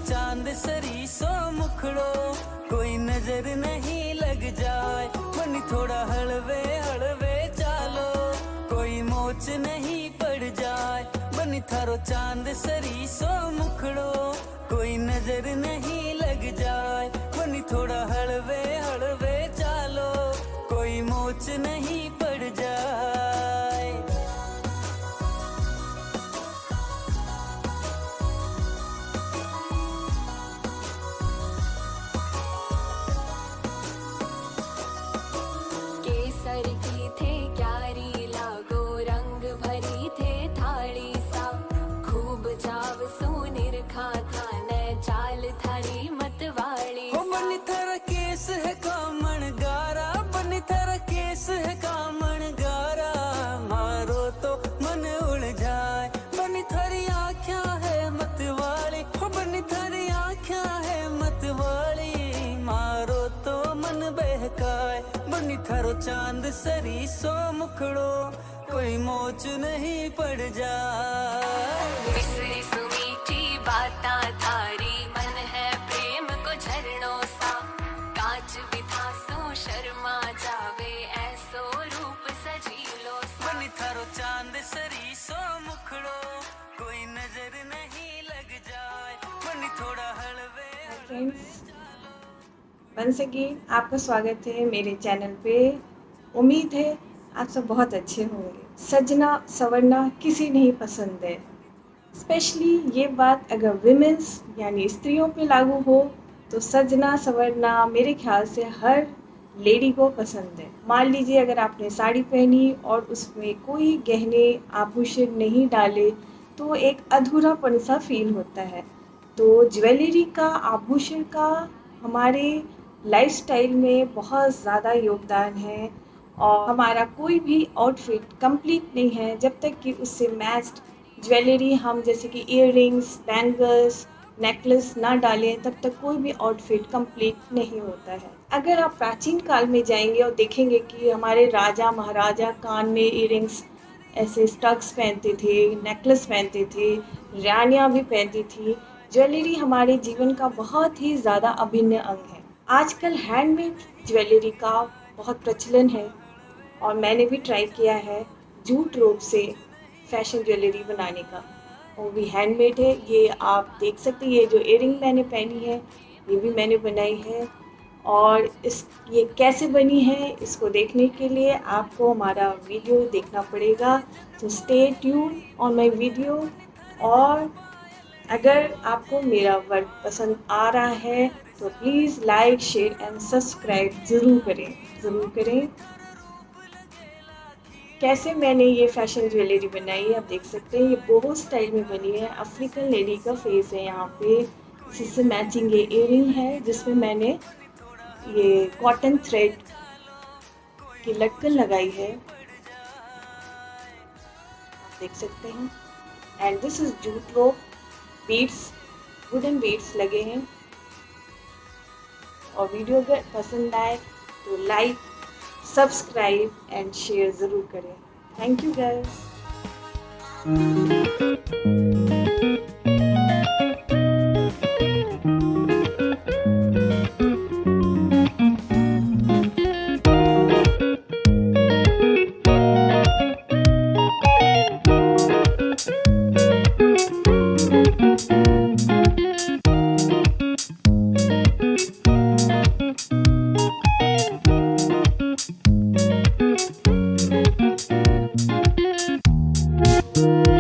चांद सरी सो मुखड़ो, कोई नजर नहीं लग जाए। बनी थोड़ा हलवे हलवे चालो, कोई मोच नहीं पड़ जाए। बनी थारो चांद सरी सो मुखड़ो, कोई नजर नहीं लग जाए। बनी थोड़ा हलवे हलवे चालो, कोई मोच नहीं पड़ जाए। केसर की थे क्यारी लागो, रंग भरी थे थाली सा। खूब जाव सोनिर खा था न चाल थारी मतवाली सा। बनी थारा केस है कामण गारा, बनी थारा केस है कामण गारा। मारो तो मन उड़ जाए। बनी थारी आँखियाँ है मतवाली, बनी थारी आँखियाँ है मतवाली। मारो तो मन बहकाए। बनी थारो चांद सरी सो मुखड़ो, कोई मोच नहीं पड़ जाए। मिसरी सुमीठी बाता थारी, मन है प्रेम को झरनों सा। कांच बिथा सो शर्मा जावे, ऐसो रूप सजीलो सा। बनी थारो चांद सरी सो मुखड़ो, कोई नजर नहीं लग जाए। बनी थोड़ा हलवे फ्रेंड्स, वंस अगेन आपका स्वागत है मेरे चैनल पे। उम्मीद है आप सब बहुत अच्छे होंगे। सजना संवरना किसी नहीं पसंद है, स्पेशली ये बात अगर विमेंस यानी स्त्रियों पे लागू हो तो सजना संवरना मेरे ख्याल से हर लेडी को पसंद है। मान लीजिए अगर आपने साड़ी पहनी और उसमें कोई गहने आभूषण नहीं डाले तो एक अधूरापन सा फील होता है। तो ज्वेलरी का, आभूषण का हमारे लाइफस्टाइल में बहुत ज़्यादा योगदान है और हमारा कोई भी आउटफिट कंप्लीट नहीं है जब तक कि उससे मैच्ड ज्वेलरी हम जैसे कि इयररिंग्स, बैंगल्स, नेकलेस ना डालें, तब तक कोई भी आउटफिट कंप्लीट नहीं होता है। अगर आप प्राचीन काल में जाएंगे और देखेंगे कि हमारे राजा महाराजा कान में इयररिंग्स ऐसे स्टड्स पहनते थे, नेकलेस पहनते थे, रानियाँ भी पहनती थी। ज्वेलरी हमारे जीवन का बहुत ही ज़्यादा अभिन्न अंग है। आजकल हैंडमेड ज्वेलरी का बहुत प्रचलन है और मैंने भी ट्राई किया है जूट रोप से फैशन ज्वेलरी बनाने का, वो भी हैंडमेड है। ये आप देख सकते हैं, ये जो इयररिंग मैंने पहनी है ये भी मैंने बनाई है। और ये कैसे बनी है इसको देखने के लिए आपको हमारा वीडियो देखना पड़ेगा। तो stay tune on my video. और अगर आपको मेरा वर्क पसंद आ रहा है तो please like, share and subscribe ज़रूर करें। कैसे मैंने ये फैशन ज्वेलरी बनाई है आप देख सकते हैं। ये बोहो स्टाइल में बनी है, अफ्रीकन लेडी का फेस है यहाँ पे। इसी से मैचिंग ये इयररिंग है जिसमें मैंने ये कॉटन थ्रेड की लटकन लगाई है, आप देख सकते हैं। And this is jute rope, beads, wooden beads लगे हैं। और वीडियो अगर पसंद आए तो लाइक, सब्सक्राइब एंड शेयर ज़रूर करें। Thank you guys.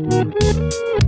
Thank you.